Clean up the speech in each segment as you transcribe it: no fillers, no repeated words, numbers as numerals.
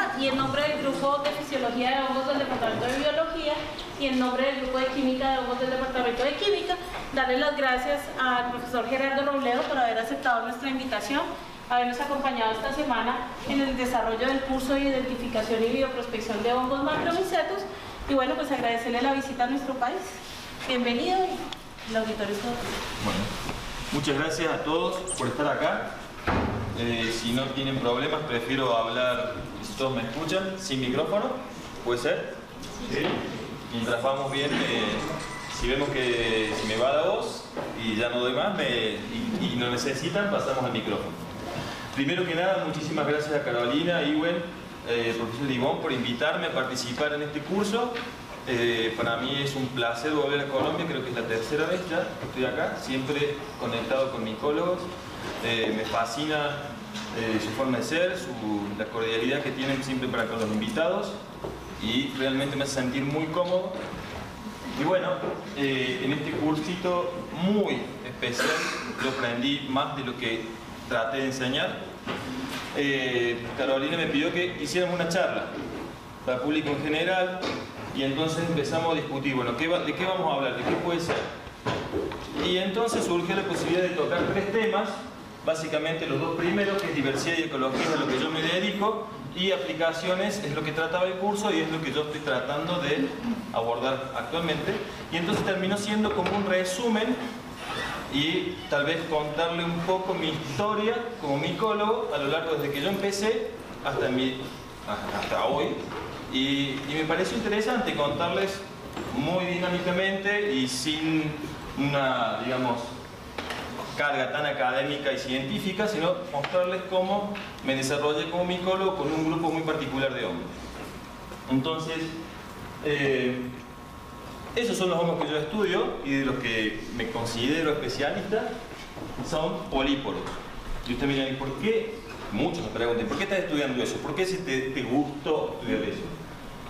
programa, y en nombre del grupo de Fisiología de Hongos del Departamento de Biología y en nombre del grupo de Química de Hongos del Departamento de Química, darle las gracias al profesor Gerardo Robledo por haber aceptado nuestra invitación, habernos acompañado esta semana en el desarrollo del curso de identificación y bioprospección de hongos macromicetos, y bueno, pues agradecerle la visita a nuestro país. Bienvenido, y el auditorio es todo. Bueno, muchas gracias a todos por estar acá. Si no tienen problemas, prefiero hablar, si todos me escuchan, sin micrófono. ¿Puede ser? Sí. Mientras vamos bien, si vemos que se me va la voz y ya no doy más y no necesitan, pasamos al micrófono. Primero que nada, muchísimas gracias a Carolina, Iwen, profesor Ivón, por invitarme a participar en este curso. Para mí es un placer volver a Colombia, creo que es la tercera vez ya que estoy acá, siempre conectado con micólogos. Me fascina su forma de ser, la cordialidad que tienen siempre para con los invitados, y realmente me hace sentir muy cómodo. Y bueno, en este cursito muy especial yo aprendí más de lo que traté de enseñar. Carolina me pidió que hiciéramos una charla para el público en general, y entonces empezamos a discutir, bueno, ¿de qué vamos a hablar? ¿De qué puede ser? Y entonces surgió la posibilidad de tocar 3 temas, básicamente los 2 primeros, que es diversidad y ecología, es a lo que yo me dedico, y aplicaciones es lo que trataba el curso y es lo que yo estoy tratando de abordar actualmente. Y entonces terminó siendo como un resumen y tal vez contarle un poco mi historia como micólogo a lo largo desde que yo empecé hasta hoy. Y me pareció interesante contarles muy dinámicamente y sin una, digamos, carga tan académica y científica, sino mostrarles cómo me desarrollé como micólogo con un grupo muy particular de hongos. Entonces, esos son los hongos que yo estudio y de los que me considero especialista, son políporos. Y usted me dirá, ¿por qué? Muchos me preguntan, ¿por qué estás estudiando eso? ¿Por qué te gustó estudiar eso?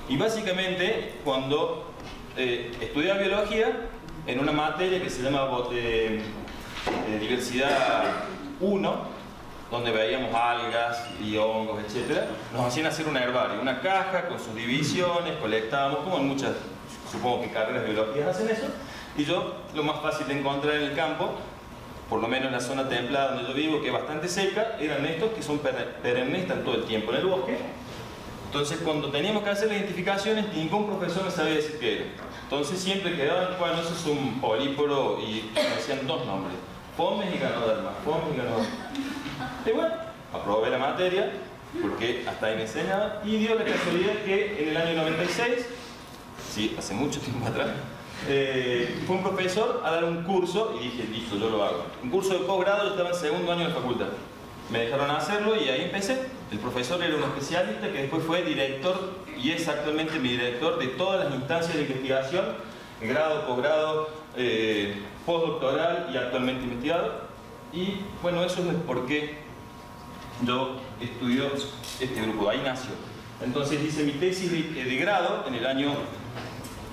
Y básicamente, cuando estudiaba biología, en una materia que se llama diversidad 1, donde veíamos algas y hongos, etc., nos hacían hacer un herbario, una caja con sus divisiones, colectábamos, como en muchas, supongo que carreras de biología hacen eso, y yo, lo más fácil de encontrar en el campo, por lo menos en la zona templada donde yo vivo, que es bastante seca, eran estos que son perennes, están todo el tiempo en el bosque. Entonces, cuando teníamos que hacer las identificaciones, ningún profesor me sabía decir qué era. Entonces, siempre quedaban, bueno, eso es un políporo, y me decían 2 nombres: Fomes y Ganoderma. Fomes y Ganoderma. Y bueno, aprobé la materia, porque hasta ahí me enseñaba, y dio la casualidad que en el año 96, sí, hace mucho tiempo atrás, fue un profesor a dar un curso, y dije, listo, yo lo hago. Un curso de posgrado, yo estaba en segundo año de facultad. Me dejaron hacerlo y ahí empecé. El profesor era un especialista que después fue director, y es actualmente mi director de todas las instancias de investigación, grado, posgrado, postdoctoral y actualmente investigador. Y bueno, eso es el por qué yo estudio este grupo, ahí nació. Entonces hice mi tesis de grado en el año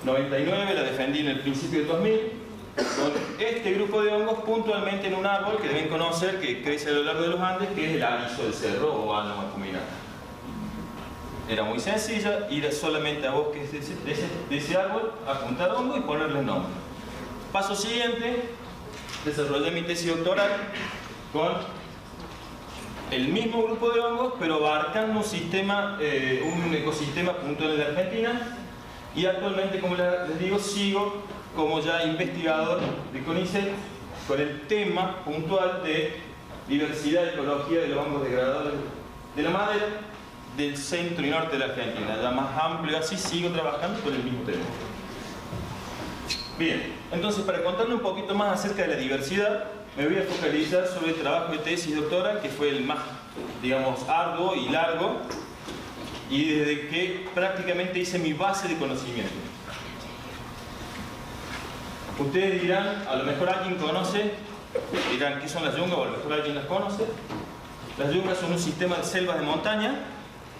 99, la defendí en el principio del 2000, con este grupo de hongos puntualmente en un árbol que deben conocer, que crece a lo largo de los Andes, que es el aliso del cerro o Alnum acuminata. Era muy sencilla, ir solamente a bosques de ese árbol, apuntar hongos y ponerles nombre. Paso siguiente, desarrollé mi tesis doctoral con el mismo grupo de hongos, pero abarcando un ecosistema puntual en la Argentina, y actualmente, como les digo, sigo como ya investigador de CONICET con el tema puntual de diversidad y ecología de los hongos degradadores de la madera del centro y norte de la Argentina. Ya más amplio, así sigo trabajando con el mismo tema. Bien, entonces para contarle un poquito más acerca de la diversidad, me voy a focalizar sobre el trabajo de tesis doctoral, que fue el más, digamos, arduo y largo, y desde que prácticamente hice mi base de conocimiento. Ustedes dirán, a lo mejor alguien conoce, dirán, ¿qué son las yungas? O a lo mejor alguien las conoce. Las yungas son un sistema de selvas de montaña,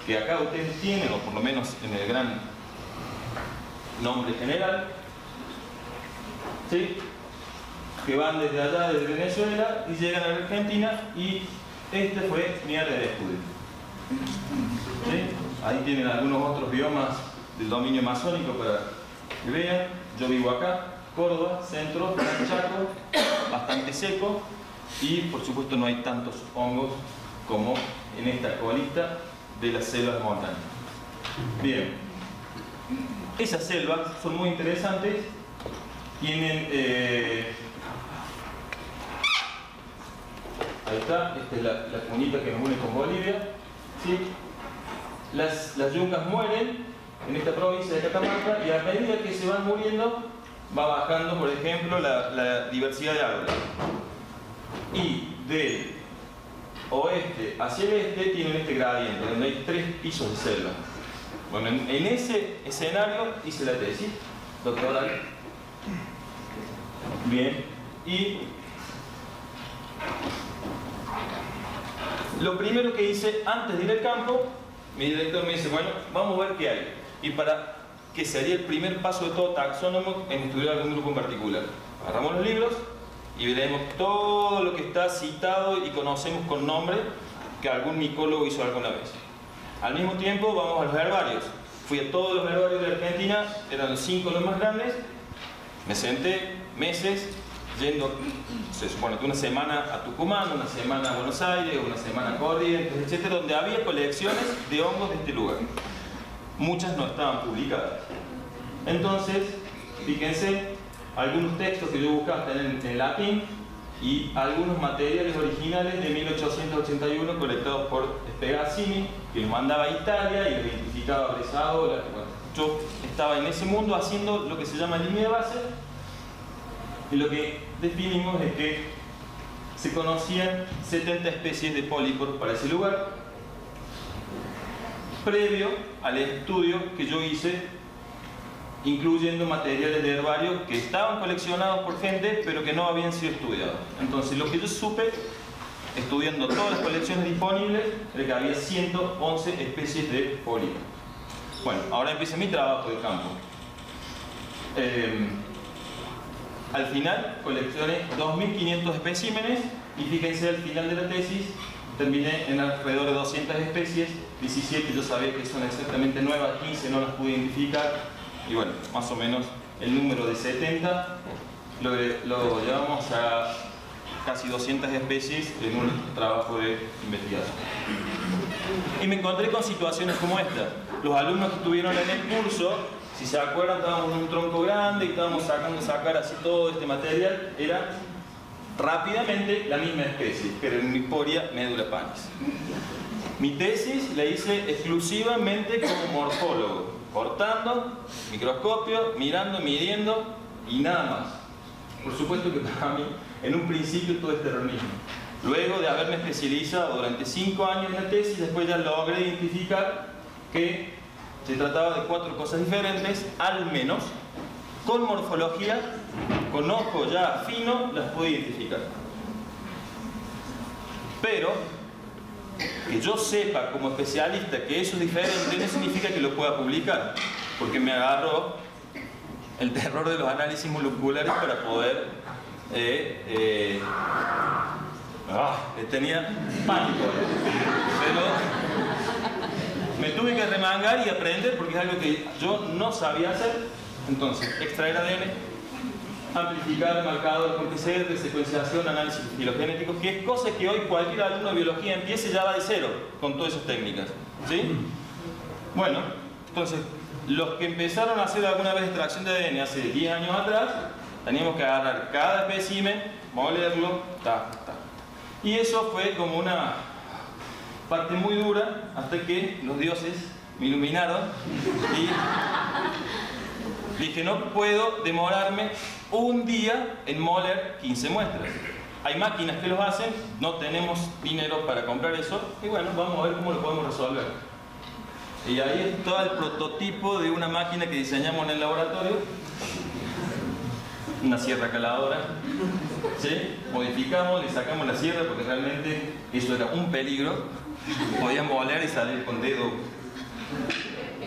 que acá ustedes tienen, o por lo menos en el gran nombre general, ¿sí?, que van desde allá, desde Venezuela, y llegan a la Argentina, y este fue mi área de estudio. ¿Sí? Ahí tienen algunos otros biomas del dominio amazónico para que vean. Yo vivo acá, Córdoba, centro, Chaco, bastante seco y por supuesto no hay tantos hongos como en esta colita de las selvas montañas. Bien, esas selvas son muy interesantes, tienen, ahí está, esta es la cunita que nos une con Bolivia, ¿sí? Las yungas mueren en esta provincia de Catamarca y a medida que se van muriendo va bajando, por ejemplo, la diversidad de árboles. Y de oeste hacia el este tienen este gradiente, donde hay 3 pisos de selva. Bueno, en ese escenario hice la tesis doctoral. Bien, y lo primero que hice antes de ir al campo, mi director me dice, bueno, vamos a ver qué hay. Y para que sería el primer paso de todo taxónomo en estudiar algún grupo en particular. Agarramos los libros y veremos todo lo que está citado y conocemos con nombre que algún micólogo hizo alguna vez. Al mismo tiempo vamos a los herbarios. Fui a todos los herbarios de Argentina, eran los 5 los más grandes. Me senté meses yendo, se supone que una semana a Tucumán, una semana a Buenos Aires, una semana a Corrientes, etc., donde había colecciones de hongos de este lugar. Muchas no estaban publicadas. Entonces, fíjense, algunos textos que yo buscaba están en latín y algunos materiales originales de 1881 colectados por Spegazzini, que los mandaba a Italia y los identificaba Bresaola. Bueno, yo estaba en ese mundo haciendo lo que se llama línea de base y lo que definimos es que se conocían 70 especies de pólipos para ese lugar, previo al estudio que yo hice, incluyendo materiales de herbario que estaban coleccionados por gente, pero que no habían sido estudiados. Entonces, lo que yo supe, estudiando todas las colecciones disponibles, era que había 111 especies de pólipos. Bueno, ahora empieza mi trabajo de campo. Al final, coleccioné 2.500 especímenes y fíjense, al final de la tesis, terminé en alrededor de 200 especies, 17 yo sabía que son exactamente nuevas, 15 no las pude identificar, y bueno, más o menos el número de 70 lo llevamos a casi 200 especies en un trabajo de investigación. Y me encontré con situaciones como esta. Los alumnos que estuvieron en el curso, si se acuerdan, estábamos en un tronco grande y estábamos sacar así todo este material, era rápidamente la misma especie, Perennifolia medulapanis. Mi tesis la hice exclusivamente como morfólogo, cortando, microscopio, mirando, midiendo y nada más. Por supuesto que para mí, en un principio, todo es terrorismo. Luego de haberme especializado durante 5 años en la tesis, después ya logré identificar que se trataba de 4 cosas diferentes, al menos, con morfología, con ojo ya fino, las puedo identificar. Pero, que yo sepa como especialista que eso es diferente, no significa que lo pueda publicar, porque me agarró el terror de los análisis moleculares para poder... tenía pánico, pero me tuve que remangar y aprender porque es algo que yo no sabía hacer. Entonces, extraer ADN, amplificar, marcador con PCR, secuenciación, análisis filogenéticos, que es cosa que hoy cualquier alumno de biología empiece ya va de cero con todas esas técnicas, ¿sí? Bueno, entonces, los que empezaron a hacer alguna vez extracción de ADN hace 10 años atrás, teníamos que agarrar cada espécimen, molerlo, y eso fue como una parte muy dura hasta que los dioses me iluminaron y dije, no puedo demorarme un día en moler 15 muestras. Hay máquinas que los hacen, no tenemos dinero para comprar eso y bueno, vamos a ver cómo lo podemos resolver. Y ahí está el prototipo de una máquina que diseñamos en el laboratorio, una sierra caladora, ¿sí? Modificamos, le sacamos la sierra porque realmente eso era un peligro, podíamos moler y salir con dedo,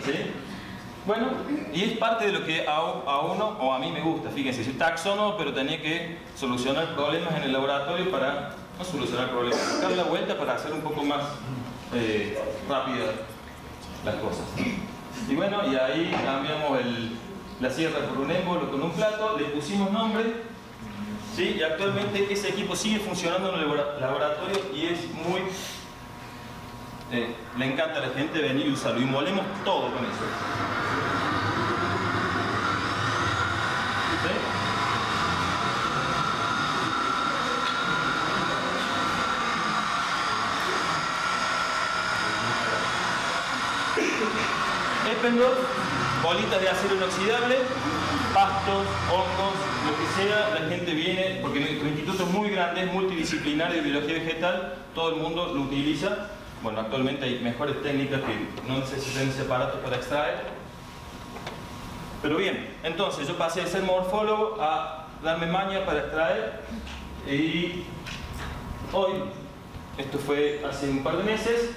¿sí? Bueno, y es parte de lo que a uno o a mí me gusta. Fíjense, soy taxónomo, pero tenía que solucionar problemas en el laboratorio para, no solucionar problemas, buscar la vuelta para hacer un poco más rápida las cosas. Y bueno, y ahí cambiamos la sierra por un émbolo con un plato, le pusimos nombre, ¿sí? Y actualmente ese equipo sigue funcionando en el laboratorio y es muy... le encanta a la gente venir y usarlo, y molemos todo con eso. ¿Sí? Espendor, bolitas de acero inoxidable, pastos, hongos, lo que sea, la gente viene, porque nuestro instituto es muy grande, es multidisciplinario de biología vegetal, todo el mundo lo utiliza. Bueno, actualmente hay mejores técnicas que no necesitan ese aparato para extraer. Pero bien, entonces yo pasé de ser morfólogo a darme maña para extraer, y hoy, esto fue hace un par de meses,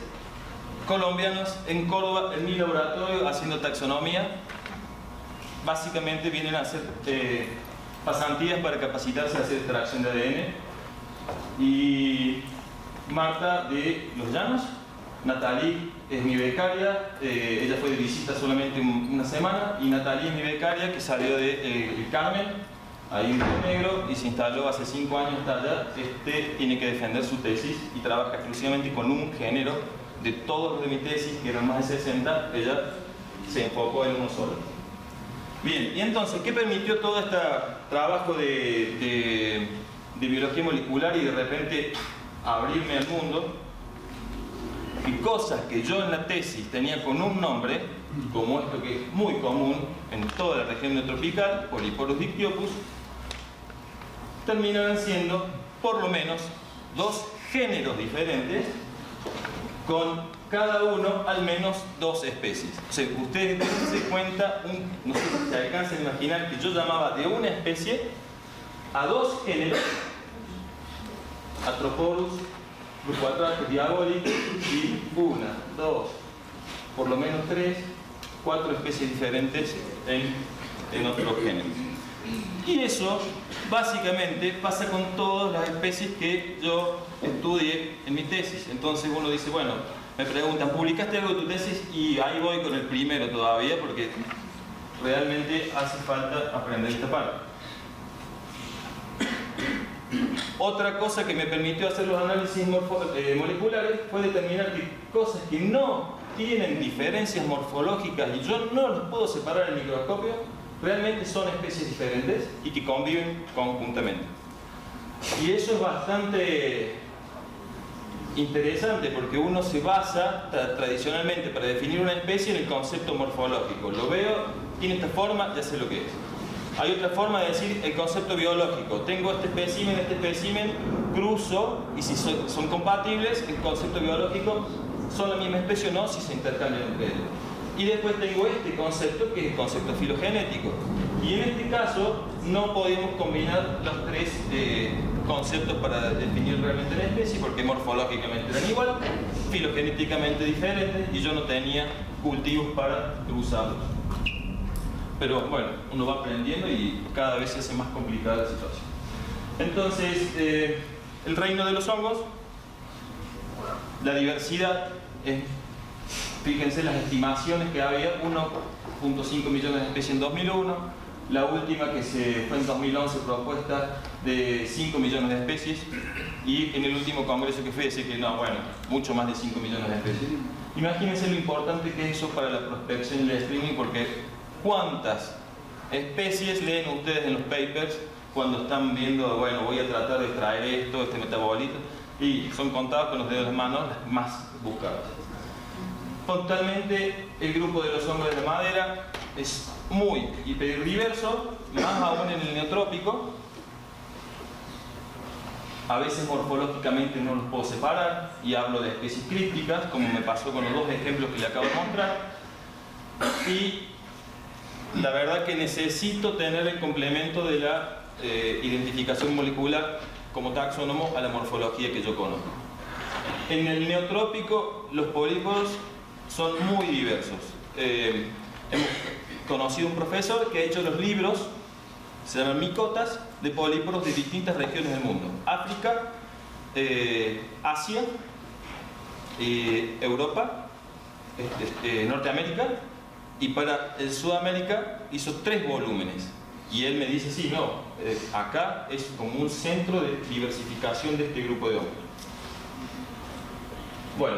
colombianos en Córdoba, en mi laboratorio, haciendo taxonomía. Básicamente vienen a hacer pasantías para capacitarse a hacer extracción de ADN. Y Marta de Los Llanos, Natalie es mi becaria, ella fue de visita solamente una semana, y Natalie es mi becaria que salió de El Carmen, ahí en Río Negro, y se instaló hace 5 años, está allá. Tiene que defender su tesis y trabaja exclusivamente con un género. De todos los de mi tesis, que eran más de 60, ella se enfocó en uno solo. Bien, y entonces, ¿qué permitió todo este trabajo de biología molecular y de repente abrirme al mundo? Y cosas que yo en la tesis tenía con un nombre, como esto que es muy común en toda la región neotropical, Polyporus dictyopus, terminaron siendo por lo menos 2 géneros diferentes, con cada uno al menos 2 especies. O sea, ustedes se cuenta, no sé si se alcanzan a imaginar que yo llamaba de una especie a 2 géneros, Atroporus, Grupoatratus diabolicus, y 1, 2, por lo menos 3, 4 especies diferentes en otros géneros. Y eso básicamente pasa con todas las especies que yo estudié en mi tesis. Entonces uno dice, bueno, me preguntan, ¿publicaste algo de tu tesis? Y ahí voy con el primero todavía, porque realmente hace falta aprender esta parte. Otra cosa que me permitió hacer los análisis moleculares fue determinar que cosas que no tienen diferencias morfológicas y yo no los puedo separar en el microscopio, realmente son especies diferentes y que conviven conjuntamente. Y eso es bastante interesante, porque uno se basa tradicionalmente para definir una especie en el concepto morfológico. Lo veo, tiene esta forma, ya sé lo que es. Hay otra forma de decir el concepto biológico. Tengo este espécimen, cruzo, y si son compatibles, el concepto biológico, son la misma especie o no, si se intercambian entre ellos. Y después tengo este concepto, que es el concepto filogenético. Y en este caso no podemos combinar los 3 conceptos para definir realmente la especie, porque morfológicamente eran igual, filogenéticamente diferentes, y yo no tenía cultivos para cruzarlos. Pero bueno, uno va aprendiendo y cada vez se hace más complicada la situación. Entonces, el reino de los hongos, la diversidad es... Fíjense las estimaciones que había, 1.5 millones de especies en 2001, la última que se fue en 2011 propuesta de 5 millones de especies, y en el último congreso que fui decía que no, bueno, mucho más de 5 millones de especies. Imagínense lo importante que es eso para la prospección y el streaming, porque ¿cuántas especies leen ustedes en los papers cuando están viendo, bueno, voy a tratar de extraer esto, este metabolito? Y son contados con los dedos de las manos las más buscadas. Totalmente, el grupo de los hongos de madera es muy hiperdiverso, más aún en el neotrópico. A veces morfológicamente no los puedo separar y hablo de especies crípticas, como me pasó con los 2 ejemplos que le acabo de mostrar. Y la verdad que necesito tener el complemento de la identificación molecular como taxónomo a la morfología que yo conozco. En el neotrópico los polípodos son muy diversos. Hemos conocido un profesor que ha hecho los libros, se llaman micotas, de polípodos de distintas regiones del mundo. África, Asia, Europa Norteamérica, y para el Sudamérica hizo 3 volúmenes. Y él me dice, sí, no, acá es como un centro de diversificación de este grupo de hongos. Bueno,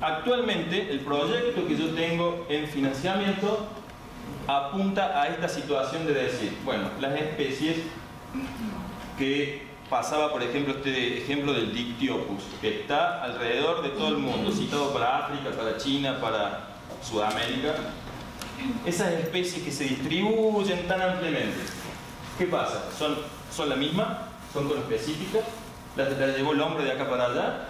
actualmente el proyecto que yo tengo en financiamiento apunta a esta situación de decir, bueno, las especies que pasaba, por ejemplo, este ejemplo del Dictyopus, que está alrededor de todo el mundo, citado para África, para China, para Sudamérica. Esas especies que se distribuyen tan ampliamente, ¿qué pasa? ¿Son la misma? ¿Son conespecíficas? ¿Las llevó el hombre de acá para allá?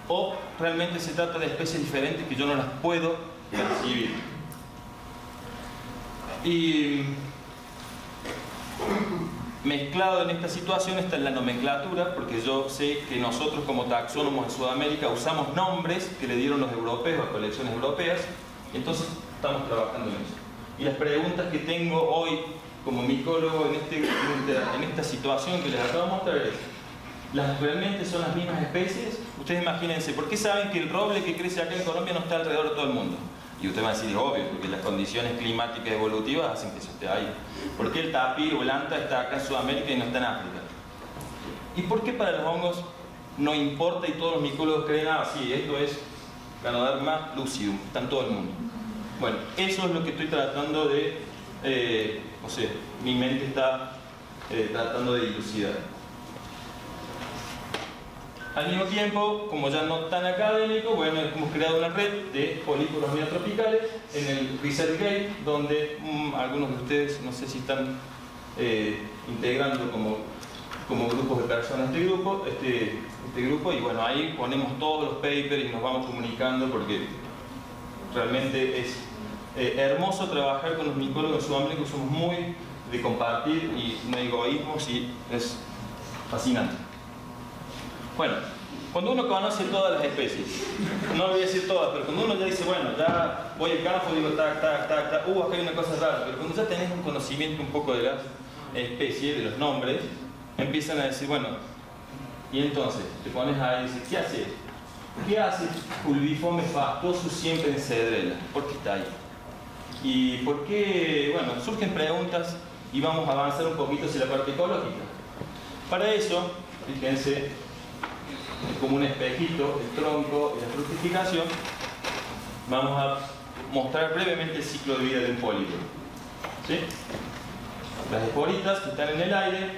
¿O realmente se trata de especies diferentes que yo no las puedo percibir? Y mezclado en esta situación está en la nomenclatura, porque yo sé que nosotros como taxónomos en Sudamérica usamos nombres que le dieron los europeos a colecciones europeas, entonces estamos trabajando en eso. Y las preguntas que tengo hoy como micólogo en esta situación que les acabo de mostrar es, ¿realmente son las mismas especies? Ustedes imagínense, ¿por qué saben que el roble que crece acá en Colombia no está alrededor de todo el mundo? Y ustedes van a decir, es obvio, porque las condiciones climáticas evolutivas hacen que eso esté ahí. ¿Por qué el tapir o el anta está acá en Sudamérica y no está en África? ¿Y por qué para los hongos no importa y todos los micólogos creen, ah, sí, esto es Ganoderma lucidum, está en todo el mundo? Bueno, eso es lo que estoy tratando de, no sé, mi mente está tratando de dilucidar. Al mismo tiempo, como ya no tan académico, bueno, hemos creado una red de políporos neotropicales en el ResearchGate, donde algunos de ustedes, no sé si están integrando como grupos de personas este grupo, y bueno, ahí ponemos todos los papers y nos vamos comunicando porque realmente es hermoso trabajar con los micólogos sudamericanos, somos muy de compartir y no egoísmos y es fascinante. Bueno, cuando uno conoce todas las especies, no lo voy a decir todas, pero cuando uno ya dice, bueno, ya voy al campo y digo, tac, acá hay una cosa rara, pero cuando ya tenés un conocimiento un poco de las especies, de los nombres, empiezan a decir, bueno, y entonces te pones ahí y dices, ¿qué hace? ¿Qué hace Pulviforme fastosus siempre en cedrela? ¿Por qué está ahí? ¿Y por qué? Bueno, surgen preguntas y vamos a avanzar un poquito hacia la parte ecológica. Para eso, fíjense, como un espejito, el tronco y la fructificación, vamos a mostrar brevemente el ciclo de vida de un políporo. ¿Sí? Las esporitas que están en el aire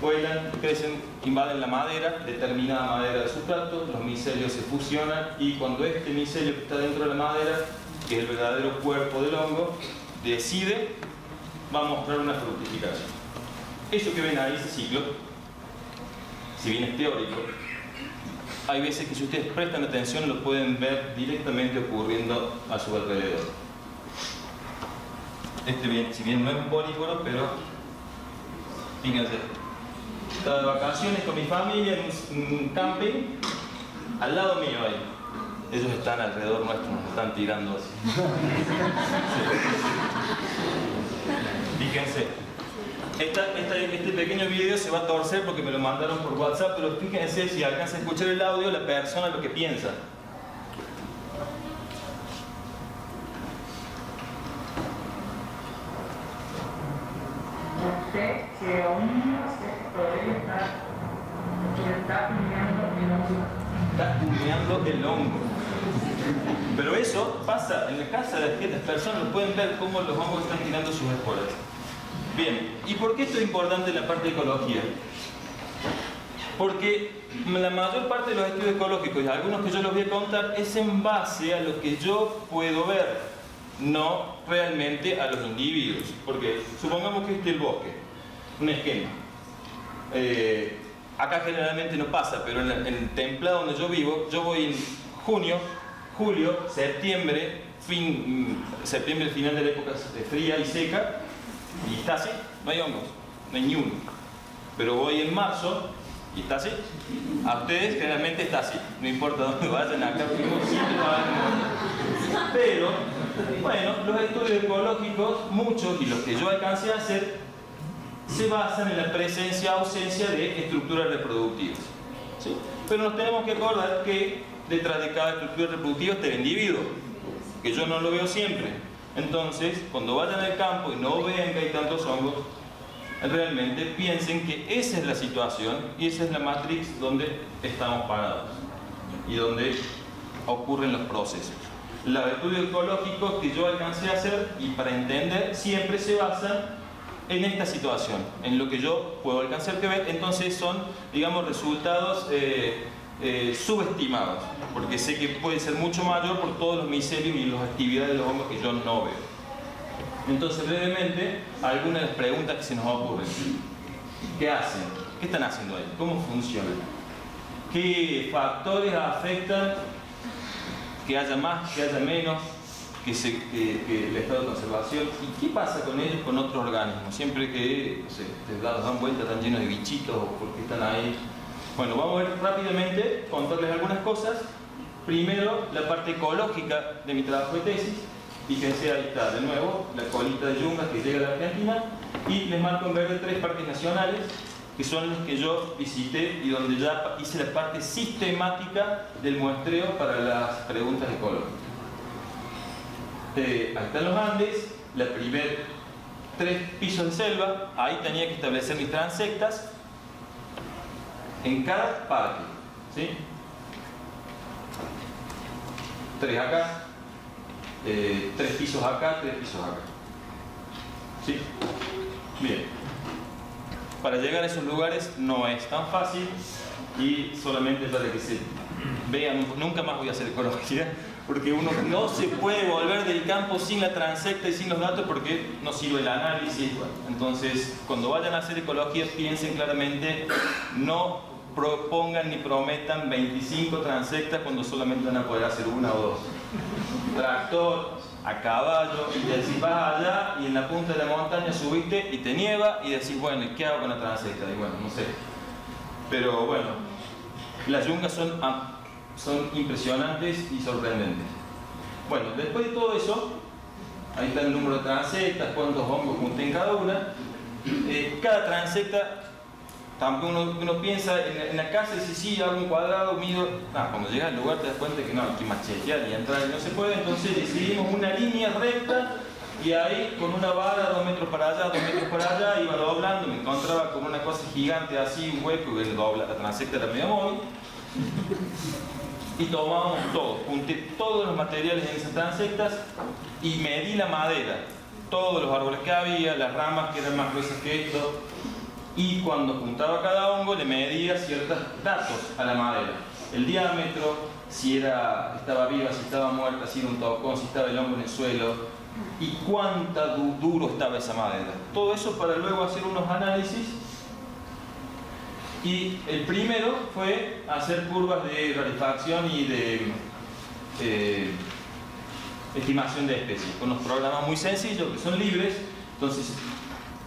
vuelan, crecen, invaden la madera, determinada madera del sustrato, los micelios se fusionan y cuando este micelio que está dentro de la madera, que es el verdadero cuerpo del hongo, decide, va a mostrar una fructificación. Eso que ven ahí, ese ciclo, si bien es teórico, hay veces que si ustedes prestan atención lo pueden ver directamente ocurriendo a su alrededor. Si bien no es un políporo, pero fíjense, estaba de vacaciones con mi familia en un camping, al lado mío ahí. Ellos están alrededor nuestro, nos están tirando así. Fíjense. Este pequeño video se va a torcer porque me lo mandaron por WhatsApp, pero fíjense si alcanza a escuchar el audio, la persona lo que piensa. No sé que aún está humeando el hongo. Está humeando el hongo. Pero eso pasa en la casa de las personas, lo pueden ver cómo los hongos están tirando sus esporas. Bien, ¿y por qué esto es importante en la parte de ecología? Porque la mayor parte de los estudios ecológicos, y algunos que yo les voy a contar, es en base a lo que yo puedo ver, no realmente a los individuos. Porque supongamos que este es el bosque, un esquema. Acá generalmente no pasa, pero en el templado donde yo vivo, yo voy en junio, julio, septiembre, septiembre, el final de la época fría y seca, y está así, no hay hongos, no hay ni uno. Pero voy en marzo y está así. A ustedes generalmente está así, no importa dónde vayan, acá siempre van. Pero, bueno, los estudios ecológicos, muchos y los que yo alcancé a hacer, se basan en la presencia o ausencia de estructuras reproductivas. ¿Sí? Pero nos tenemos que acordar que detrás de cada estructura reproductiva está el individuo. porque yo no lo veo siempre. Entonces, cuando vayan al campo y no vean que hay tantos hongos, realmente piensen que esa es la situación y esa es la matrix donde estamos parados y donde ocurren los procesos. Los estudios ecológicos que yo alcancé a hacer y para entender siempre se basan en esta situación, en lo que yo puedo alcanzar que ver. Entonces son, digamos, resultados subestimados, porque sé que puede ser mucho mayor por todos los micelios y las actividades de los hongos que yo no veo. Entonces, brevemente, algunas de las preguntas que se nos ocurren. ¿Qué hacen? ¿Qué están haciendo ahí? ¿Cómo funcionan? ¿Qué factores afectan que haya más, que haya menos, que el estado de conservación? ¿Y qué pasa con ellos, con otros organismos? Siempre que, no sé, te dan vuelta, están llenos de bichitos o porque están ahí. Bueno, vamos a ver rápidamente, contarles algunas cosas. Primero, la parte ecológica de mi trabajo de tesis. Fíjense, ahí está, de nuevo, la colita de yungas que llega a la Argentina. Y les marco en verde 3 parques nacionales, que son los que yo visité y donde ya hice la parte sistemática del muestreo para las preguntas ecológicas. Ahí están los Andes, la primer 3 pisos de selva, ahí tenía que establecer mis transectas en cada parque, ¿sí? 3 acá, 3 pisos acá, 3 pisos acá, ¿sí? Bien. Para llegar a esos lugares no es tan fácil y solamente para que se vean, nunca más voy a hacer ecología, porque uno no se puede volver del campo sin la transecta y sin los datos porque no sirve el análisis. Entonces, cuando vayan a hacer ecología, piensen claramente, no propongan ni prometan 25 transectas cuando solamente van a poder hacer 1 o 2. Tractor, a caballo, y decís vas allá y en la punta de la montaña subiste y te nieva y decís, bueno, ¿y qué hago con la transecta? Y bueno, no sé. Pero bueno, las yungas son impresionantes y sorprendentes. Bueno, después de todo eso, ahí está el número de transectas, cuántos hongos junté en cada una. Cada transecta, tampoco uno piensa en la casa y dice, sí, hago un cuadrado, mido. No, cuando llegas al lugar te das cuenta que no, hay que machetear y entrar y no se puede. Entonces decidimos una línea recta y ahí con una vara 2 metros para allá, 2 metros para allá, iba doblando, me encontraba con una cosa gigante así, un hueco, y la transecta era medio móvil. Y tomábamos todo, junté todos los materiales en esas transectas y medí la madera, todos los árboles que había, las ramas que eran más gruesas que esto, y cuando juntaba cada hongo le medía ciertos datos a la madera, el diámetro, si estaba viva, si estaba muerta, si era un tocón, si estaba el hongo en el suelo y cuánta duro estaba esa madera. Todo eso para luego hacer unos análisis. Y el primero fue hacer curvas de rarefacción y de estimación de especies, con unos programas muy sencillos que son libres. Entonces,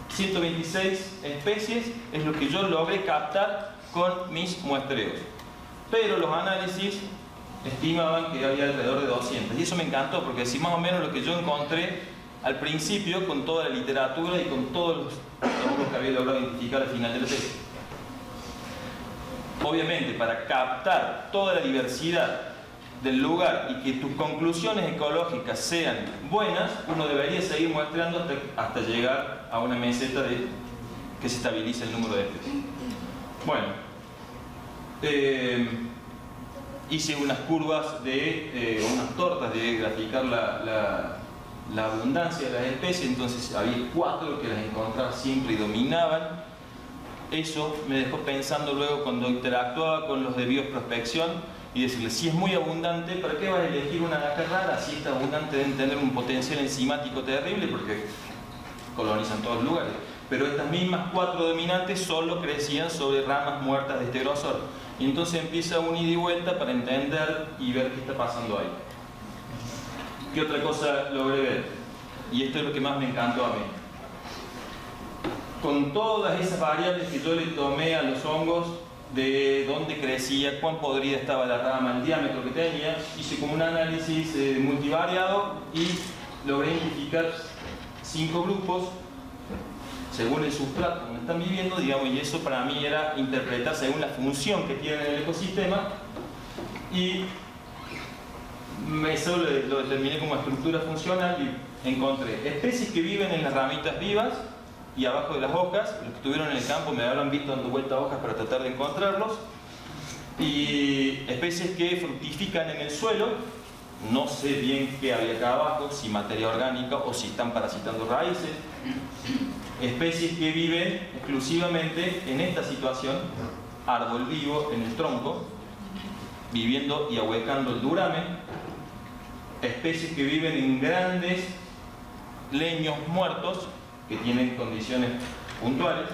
126 especies es lo que yo logré captar con mis muestreos. Pero los análisis estimaban que había alrededor de 200. Y eso me encantó, porque así más o menos lo que yo encontré al principio con toda la literatura y con todos los hongos que había logrado identificar al final de la tesis. Obviamente, para captar toda la diversidad del lugar y que tus conclusiones ecológicas sean buenas, uno debería seguir muestreando hasta llegar a una meseta que se estabilice el número de especies. Bueno, hice unas curvas unas tortas de graficar la abundancia de las especies. Entonces había 4 que las encontraba siempre y dominaban. Eso me dejó pensando luego cuando interactuaba con los de bioprospección y decirles, si es muy abundante, ¿para qué vas a elegir una de acá rara? Si está abundante deben tener un potencial enzimático terrible porque colonizan todos los lugares. Pero estas mismas 4 dominantes solo crecían sobre ramas muertas de este grosor. Y entonces empieza un ida y vuelta para entender y ver qué está pasando ahí. ¿Qué otra cosa logré ver? Y esto es lo que más me encantó a mí. Con todas esas variables que yo le tomé a los hongos, de dónde crecía, cuán podrida estaba la rama, el diámetro que tenía, hice como un análisis multivariado y logré identificar 5 grupos según el sustrato donde están viviendo, digamos, y eso para mí era interpretar según la función que tienen en el ecosistema. Y Eso lo determiné como estructura funcional y encontré especies que viven en las ramitas vivas y abajo de las hojas. Los que estuvieron en el campo me habrán visto dando vuelta a hojas para tratar de encontrarlos. Y especies que fructifican en el suelo. No sé bien qué hay acá abajo, si materia orgánica o si están parasitando raíces. Especies que viven exclusivamente en esta situación, árbol vivo en el tronco, viviendo y ahuecando el duramen. Especies que viven en grandes leños muertos, que tienen condiciones puntuales.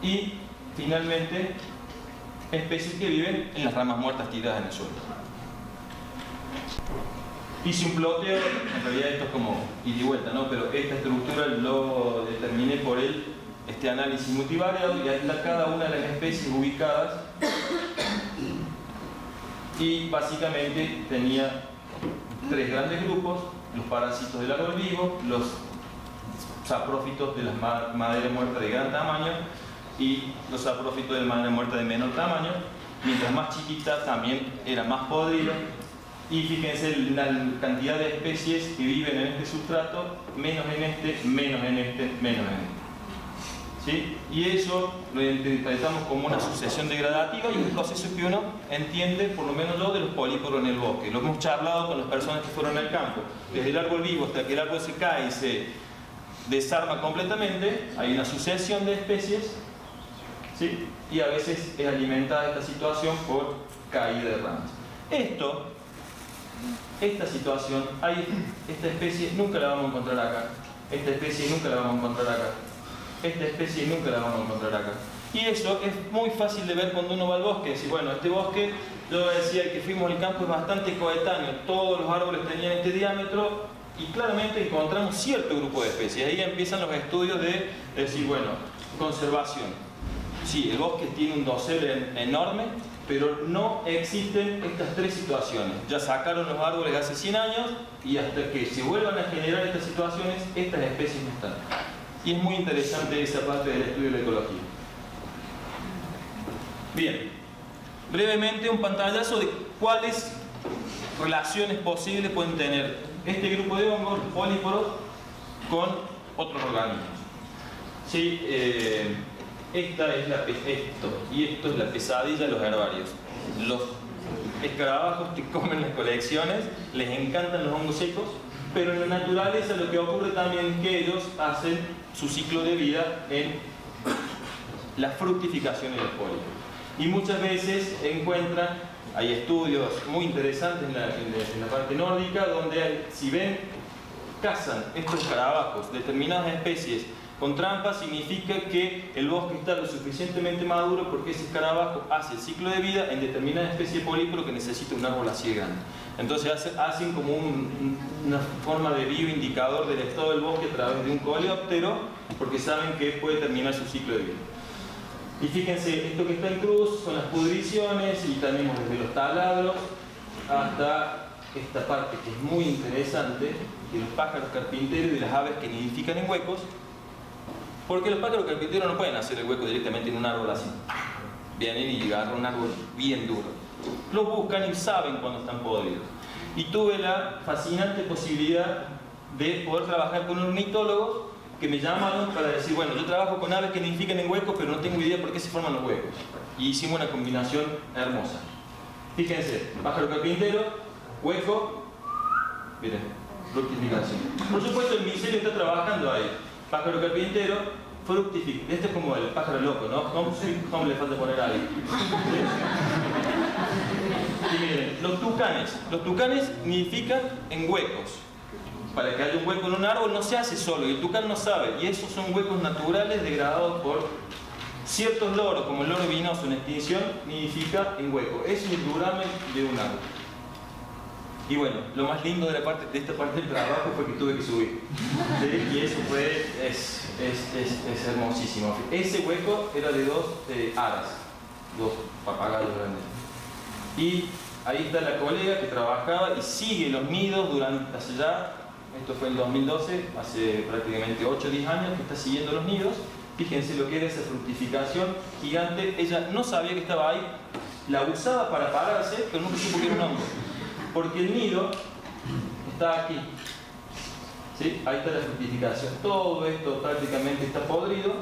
Y finalmente, especies que viven en las ramas muertas tiradas en el suelo. Hice un ploteo, en realidad esto es como ida y vuelta, ¿no? Pero esta estructura lo determiné por este análisis multivariado, y ahí está cada una de las especies ubicadas. Y básicamente tenía tres grandes grupos: los parásitos del árbol vivo, los saprófitos de las maderas muertas de gran tamaño y los saprófitos de madera muerta de menor tamaño. Mientras más chiquita también era más podrida. Y fíjense la cantidad de especies que viven en este sustrato, menos en este, menos en este, menos en este. ¿Sí? Y eso lo interpretamos como una sucesión degradativa y un proceso que uno entiende, por lo menos yo, de los políporos en el bosque. Lo hemos charlado con las personas que fueron al campo. Desde el árbol vivo hasta que el árbol se cae y se desarma completamente, hay una sucesión de especies, ¿sí? Y a veces es alimentada esta situación por caída de ramas. Esta situación, esta especie nunca la vamos a encontrar acá, esta especie nunca la vamos a encontrar acá, esta especie nunca la vamos a encontrar acá. Y eso es muy fácil de ver cuando uno va al bosque. Decir, bueno, este bosque, yo decía, el que fuimos al campo es bastante coetáneo, todos los árboles tenían este diámetro y claramente encontramos cierto grupo de especies. Ahí empiezan los estudios de decir, bueno, conservación. Sí, el bosque tiene un dosel enorme, pero no existen estas tres situaciones. Ya sacaron los árboles hace 100 años y hasta que se vuelvan a generar estas situaciones, estas especies no están. Y es muy interesante esa parte del estudio de la ecología. Bien, brevemente un pantallazo de cuáles relaciones posibles pueden tener este grupo de hongos, políporos, con otros organismos. Sí, esto es la pesadilla de los herbarios. Los escarabajos que comen las colecciones, les encantan los hongos secos, pero en la naturaleza lo que ocurre también es que ellos hacen su ciclo de vida en la fructificación de los pólipos. Y muchas veces encuentran, hay estudios muy interesantes en la parte nórdica, donde si ven, cazan estos escarabajos, determinadas especies, con trampas, significa que el bosque está lo suficientemente maduro porque ese escarabajo hace el ciclo de vida en determinada especie de políporo que necesita un árbol así de grande. Entonces hacen como una forma de bioindicador del estado del bosque a través de un coleóptero, porque saben que puede terminar su ciclo de vida. Y fíjense, esto que está en cruz son las pudriciones, y tenemos desde los taladros hasta esta parte que es muy interesante, de los pájaros carpinteros y las aves que nidifican en huecos. Porque los pájaros carpinteros no pueden hacer el hueco directamente en un árbol así. Vienen y agarran un árbol bien duro. Los buscan y saben cuando están podridos. Y tuve la fascinante posibilidad de poder trabajar con ornitólogos que me llamaron para decir, bueno, yo trabajo con aves que nidifican en huecos, pero no tengo idea por qué se forman los huecos. Y hicimos una combinación hermosa. Fíjense, pájaro carpintero, hueco, miren, fructificación. Por supuesto el micelio está trabajando ahí. Pájaro carpintero, fructifica. Este es como el pájaro loco, ¿no? Home le falta poner ahí. Y miren, los tucanes nidifican en huecos. Para que haya un hueco en un árbol no se hace solo, y el tucán no sabe. Y esos son huecos naturales degradados por ciertos loros, como el loro vinoso en extinción, nidifica en hueco. Eso es el duramen de un árbol. Y bueno, lo más lindo de esta parte del trabajo fue que tuve que subir. ¿Sí? Y eso es hermosísimo. Ese hueco era de dos aras, dos papagayos grandes. Y ahí está la colega que trabajaba y sigue los nidos durante hace ya, esto fue en 2012, hace prácticamente 8 o 10 años que está siguiendo los nidos. Fíjense lo que era esa fructificación gigante. Ella no sabía que estaba ahí, la usaba para pararse, pero nunca supo que era un hongo. Porque el nido está aquí. ¿Sí? Ahí está la fructificación. Todo esto prácticamente está podrido.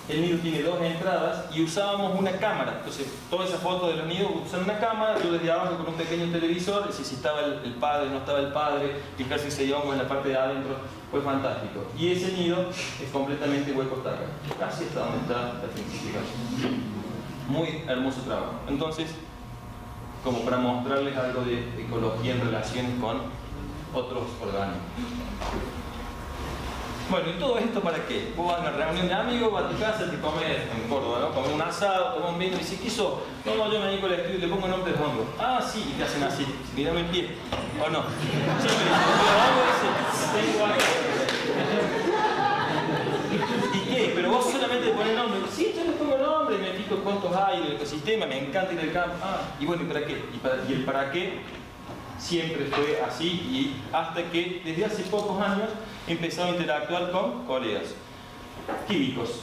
El nido tiene dos entradas y usábamos una cámara. Entonces, toda esa foto de los nidos usan una cámara. Yo desde abajo con un pequeño televisor, si estaba el padre, no estaba el padre, fijarse si se hongos en la parte de adentro, fue fantástico. Y ese nido es completamente hueco taca, casi hasta donde está la fructificación. Muy hermoso trabajo. Entonces, como para mostrarles algo de ecología en relaciones con otros organismos. Bueno, ¿y todo esto para qué? Vos vas a una reunión de amigos, vas a tu casa, te comes en Córdoba, ¿no? Comes un asado, tomas un vino y dices, ¿qué sos? No, yo me dedico al estudio y le pongo el nombre de los hongos. Ah, sí, y te hacen así, mírame el pie. ¿O no? Sí, ¿y qué? Pero vos solamente le pones el nombre. Sí, yo le pongo el nombre, me fijo cuántos hay en el ecosistema, me encanta ir al campo. Ah, y bueno, ¿y para qué? Y el para qué siempre fue así, y hasta que desde hace pocos años he empezado a interactuar con colegas químicos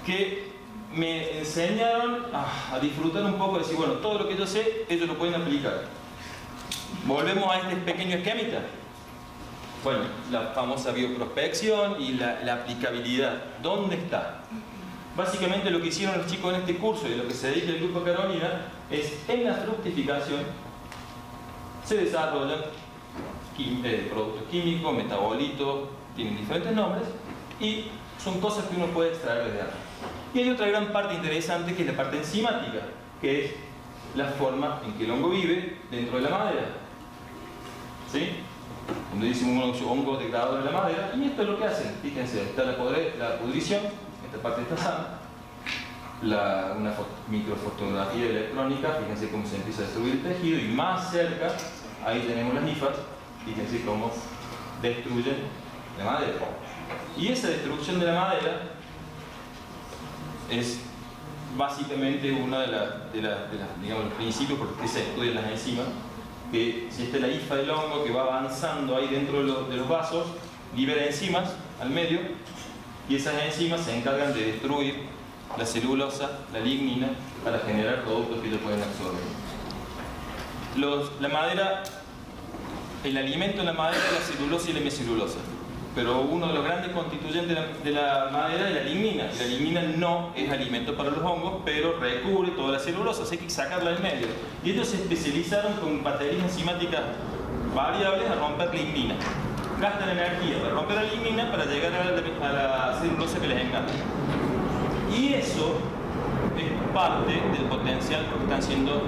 que me enseñaron a disfrutar un poco de decir, bueno, todo lo que yo sé, ellos lo pueden aplicar. Volvemos a este pequeño esquemita. Bueno, la famosa bioprospección y la aplicabilidad. ¿Dónde está? Básicamente lo que hicieron los chicos en este curso y lo que se dedica el Grupo Carolina es en la fructificación se desarrollan productos químicos, metabolitos, tienen diferentes nombres y son cosas que uno puede extraer desde acá. Y hay otra gran parte interesante que es la parte enzimática, que es la forma en que el hongo vive dentro de la madera. ¿Sí? Donde dicen unos hongos degradadores de la madera, y esto es lo que hacen. Fíjense, está la pudrición, esta parte está sana, una microfotografía electrónica, fíjense cómo se empieza a destruir el tejido, y más cerca, ahí tenemos las hifas, fíjense cómo destruyen la madera. Y esa destrucción de la madera es básicamente uno de los principios por los que se estudian las enzimas, que si esta es la hifa del hongo que va avanzando ahí dentro de los vasos, libera enzimas al medio, y esas enzimas se encargan de destruir la celulosa, la lignina, para generar productos que ellos pueden absorber. La madera, el alimento de la madera es la celulosa y la hemicelulosa, pero uno de los grandes constituyentes de la madera es la lignina. La lignina no es alimento para los hongos, pero recubre toda la celulosa, así que hay que sacarla del medio. Y ellos se especializaron con baterías enzimáticas variables a romper lignina. Gastan energía para romper la lignina para llegar a la celulosa que les encanta. Y eso es parte del potencial que están siendo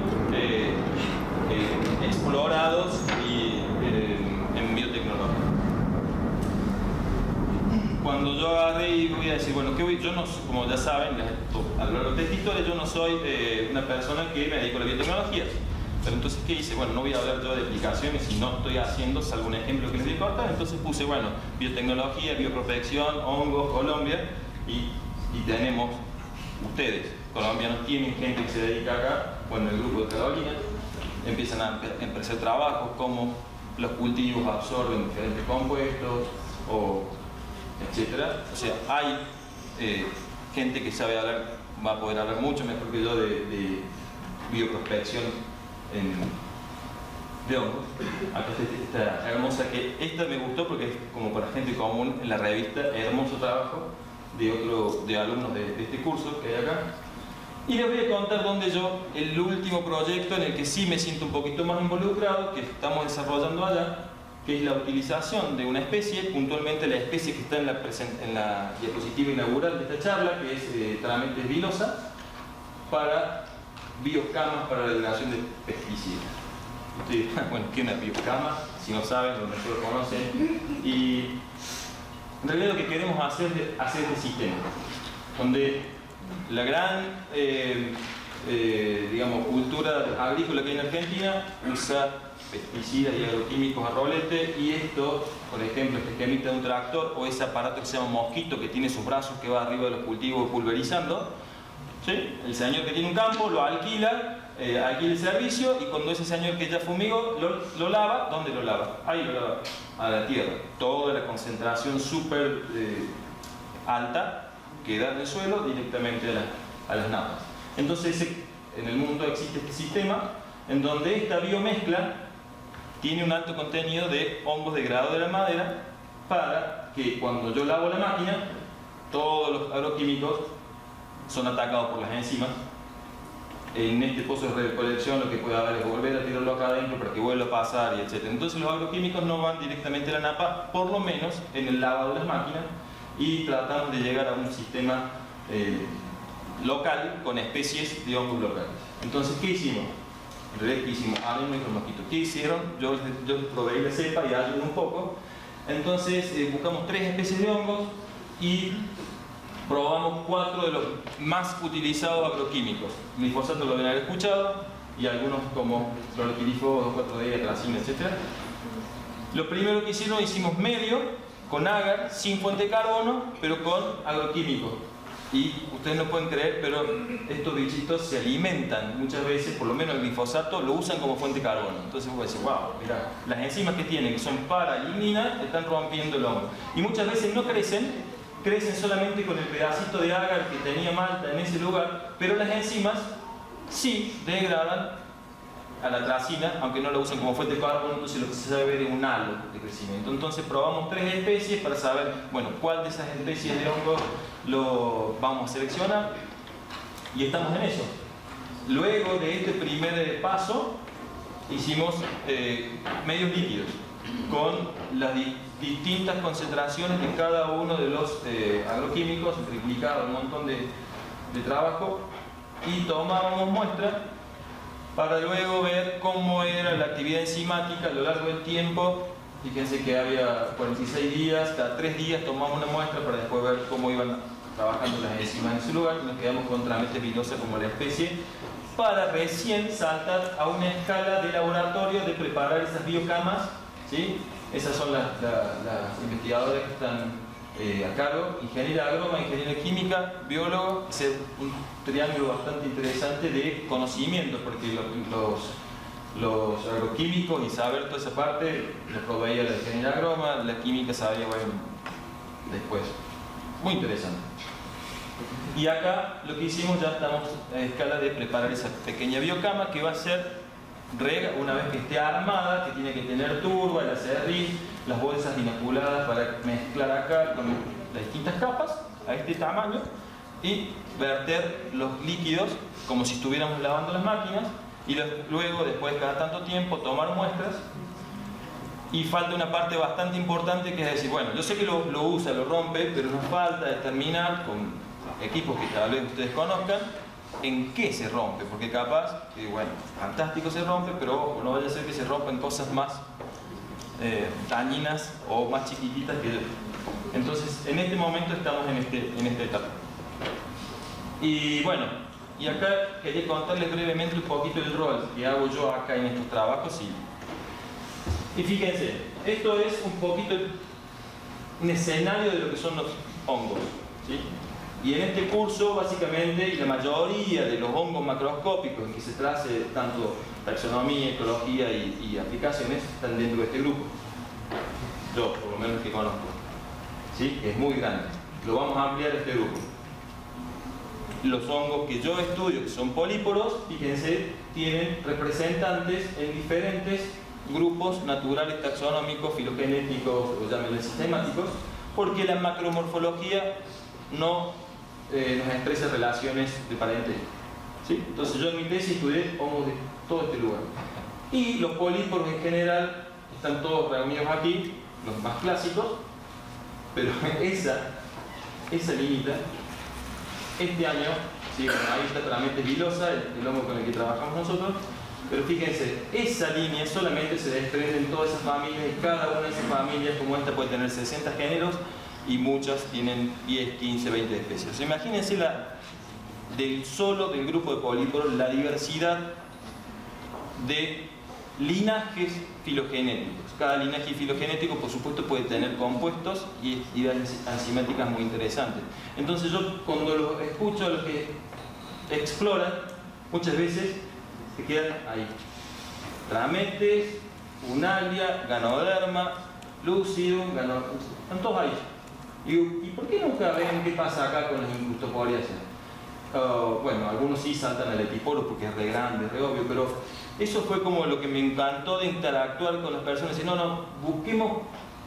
explorados en biotecnología. Cuando yo agarré y voy a decir, bueno, yo no, como ya saben, a lo largo de esta historia, yo no soy una persona que me dedico a la biotecnología. Pero entonces, ¿qué hice? Bueno, no voy a hablar yo de aplicaciones si no estoy haciendo, salvo un ejemplo que les voy a contar. Entonces puse, bueno, biotecnología, bioprotección, hongos, Colombia, y tenemos, ustedes, colombianos, tienen gente que se dedica acá, bueno, el grupo de Carolina, empiezan a empezar trabajos como los cultivos absorben diferentes compuestos, etcétera. O sea, hay gente que sabe hablar, va a poder hablar mucho mejor que yo de bioprospección de hongos. Acá está esta hermosa, que esta me gustó porque es como para gente común en la revista, hermoso trabajo de alumnos de este curso que hay acá. Y les voy a contar donde yo, el último proyecto en el que sí me siento un poquito más involucrado, que estamos desarrollando allá, que es la utilización de una especie, puntualmente la especie que está en la diapositiva inaugural de esta charla, que es Tarametes vilosa, para biocamas para la degradación de pesticidas. Ustedes, bueno, ¿qué es una biocama? Si no saben, a lo mejor lo conocen. Y en realidad lo que queremos hacer es hacer este sistema, donde la gran cultura agrícola que hay en Argentina usa pesticidas y agroquímicos a rolete, y esto, por ejemplo, este esquemita de un tractor o ese aparato que se llama mosquito, que tiene sus brazos que va arriba de los cultivos pulverizando, ¿sí? El señor que tiene un campo lo alquila, alquila el servicio, y cuando ese señor que ya fumigó lo lava, ¿dónde lo lava? Ahí lo lava, a la tierra. Toda la concentración súper alta queda en el suelo directamente a las napas. Entonces en el mundo existe este sistema en donde esta biomezcla tiene un alto contenido de hongos degradados de la madera para que cuando yo lavo la máquina, todos los agroquímicos son atacados por las enzimas. En este pozo de recolección lo que puede haber es volver a tirarlo acá adentro para que vuelva a pasar y etc. Entonces los agroquímicos no van directamente a la napa, por lo menos en el lavado de las máquinas, y tratamos de llegar a un sistema local con especies de hongos locales. Entonces, ¿qué hicimos? En realidad, ¿qué hicimos? Hablemos con mosquitos. ¿Qué hicieron? Yo les proveí la cepa y ayudé un poco. Entonces buscamos 3 especies de hongos y probamos 4 de los más utilizados agroquímicos. Glifosato lo deben haber escuchado, y algunos como clorpirifos, 2,4-D, atracina, etc. Lo primero que hicimos medio con agar, sin fuente de carbono, pero con agroquímicos. Y ustedes no pueden creer, pero estos bichitos se alimentan muchas veces, por lo menos el glifosato, lo usan como fuente de carbono. Entonces vos decís, wow, mirá, las enzimas que tienen, que son para eliminar, están rompiendo el hongo. Y muchas veces no crecen solamente con el pedacito de agar que tenía Malta en ese lugar, pero las enzimas sí degradan a la atracina, aunque no la usen como fuente de carbono. Entonces lo que se sabe es un halo de crecimiento. Entonces probamos 3 especies para saber, bueno, cuál de esas especies de hongos lo vamos a seleccionar, y estamos en eso. Luego de este primer paso hicimos medios líquidos con las distintas concentraciones de cada uno de los agroquímicos, triplicado, un montón de trabajo, y tomábamos muestras para luego ver cómo era la actividad enzimática a lo largo del tiempo. Fíjense que había 46 días, cada 3 días tomamos una muestra para después ver cómo iban trabajando las enzimas en ese lugar, y nos quedamos con Trametes vilosa como la especie, para recién saltar a una escala de laboratorio de preparar esas biocamas, ¿sí? Esas son las investigadoras que están a cargo: ingeniera agrónoma, ingeniera química, biólogo. Es un triángulo bastante interesante de conocimientos, porque los agroquímicos y saber toda esa parte lo proveía la ingeniera agrónoma, la química sabía, bueno, después. Muy interesante. Y acá lo que hicimos, ya estamos a escala de preparar esa pequeña biocama que va a ser rega una vez que esté armada, que tiene que tener turba, el acerrín, las bolsas inoculadas para mezclar acá con las distintas capas a este tamaño, y verter los líquidos como si estuviéramos lavando las máquinas, y luego, después de cada tanto tiempo, tomar muestras. Y falta una parte bastante importante, que es decir, bueno, yo sé que lo usa, lo rompe, pero nos falta determinar con equipos que tal vez ustedes conozcan en qué se rompe, porque capaz, bueno, fantástico se rompe, pero ojo, no vaya a ser que se rompan cosas más dañinas o más chiquititas que yo. Entonces, en este momento estamos en esta etapa. Y bueno, y acá quería contarles brevemente un poquito el rol que hago yo acá en estos trabajos. Y fíjense, esto es un poquito un escenario de lo que son los hongos, ¿sí? Y en este curso, básicamente, y la mayoría de los hongos macroscópicos en que se trace tanto taxonomía, ecología y aplicaciones, están dentro de este grupo. Yo, por lo menos, que conozco, ¿sí? Es muy grande. Lo vamos a ampliar a este grupo. Los hongos que yo estudio, que son políporos, fíjense, tienen representantes en diferentes grupos naturales, taxonómicos, filogenéticos, o llámenle sistemáticos, porque la macromorfología no nos expresa relaciones de parentesco, ¿sí? Entonces yo en mi tesis estudié hongos de todo este lugar. Y los políporos en general están todos reunidos aquí, los más clásicos, pero esa linita, este año, ¿sí? Bueno, ahí está Trametes vilosa, el hongo con el que trabajamos nosotros. Pero fíjense, esa línea solamente se desprende en todas esas familias, y cada una de esas familias, como esta, puede tener 60 géneros, y muchas tienen 10, 15, 20 especies. O sea, imagínense del grupo de políporos, la diversidad de linajes filogenéticos. Cada linaje filogenético, por supuesto, puede tener compuestos y enzimáticas muy interesantes. Entonces yo, cuando los escucho a los que exploran, muchas veces se quedan ahí. Trametes, Unalia, Ganoderma, Lucium, están todos ahí. ¿Y por qué nunca ven qué pasa acá con las incrustoporiáceas? Bueno, algunos sí saltan al epiporo porque es re grande, re obvio, pero Eso fue como lo que me encantó de interactuar con las personas. Decir, no, busquemos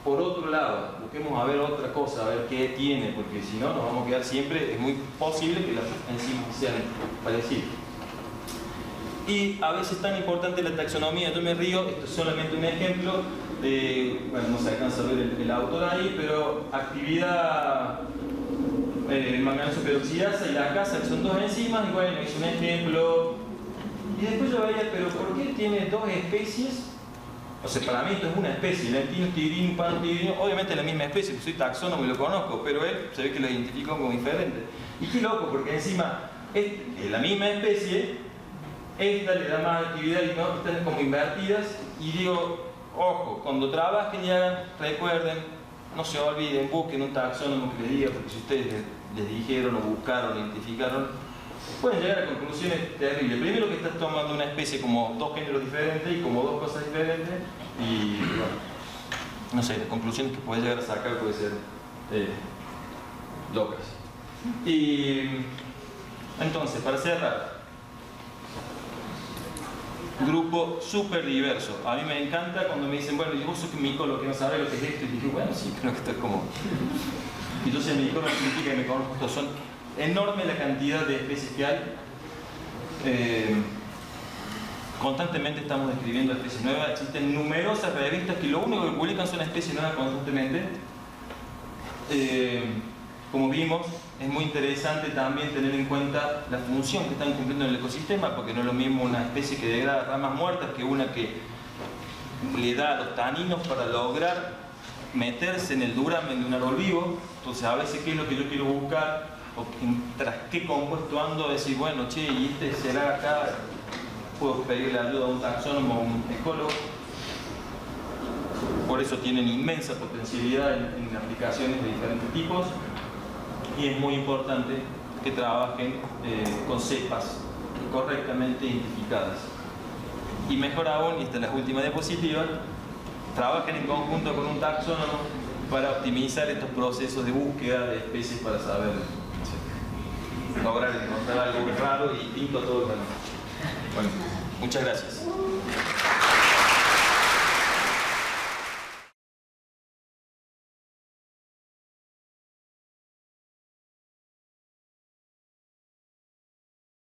por otro lado, busquemos a ver otra cosa, a ver qué tiene, porque si no nos vamos a quedar siempre, es muy posible que las enzimas sean parecidas. Y a veces es tan importante la taxonomía, yo me río, esto es solamente un ejemplo, bueno, no se alcanza a ver el autor ahí, pero actividad manganeso peroxidasa y la casa, que son dos enzimas, y bueno, hice un ejemplo. Y después yo veía, pero ¿por qué tiene dos especies? O sea, para mí esto es una especie, Lentinus tigrinus, Panus tigrinus, obviamente es la misma especie, porque soy taxónomo y lo conozco, pero él se ve que lo identificó como diferente. Y qué loco, porque encima es la misma especie, esta le da más actividad y no, están como invertidas, y digo, ojo, cuando trabajen y hagan, recuerden, no se olviden, busquen un taxónomo que les diga, porque si ustedes les dijeron o buscaron o identificaron, pueden llegar a conclusiones terribles. Primero que estás tomando una especie como dos géneros diferentes y como dos cosas diferentes, y bueno, no sé, las conclusiones que puedes llegar a sacar pueden ser locas. Y entonces, para cerrar, grupo súper diverso. A mí me encanta cuando me dicen, bueno, y vos sos micólogo que no sabes lo que es esto, y digo, bueno, sí, creo que esto es como... Y yo soy micólogo, significa que me conozco, son enorme la cantidad de especies que hay. Constantemente estamos describiendo especies nuevas, existen numerosas revistas que lo único que publican son especies nuevas constantemente. Como vimos, es muy interesante también tener en cuenta la función que están cumpliendo en el ecosistema, porque no es lo mismo una especie que degrada ramas muertas que una que le da los taninos para lograr meterse en el duramen de un árbol vivo. Entonces, a veces, ¿qué es lo que yo quiero buscar? O tras qué compuesto ando, decir, bueno, che, y este será acá, puedo pedirle ayuda a un taxónomo o a un ecólogo. Por eso tienen inmensa potencialidad en aplicaciones de diferentes tipos, y es muy importante que trabajen con cepas correctamente identificadas. Y mejor aún, y esta es la última diapositiva, trabajen en conjunto con un taxónomo para optimizar estos procesos de búsqueda de especies para saber lograr encontrar algo raro y distinto a todo el mundo. Bueno, muchas gracias.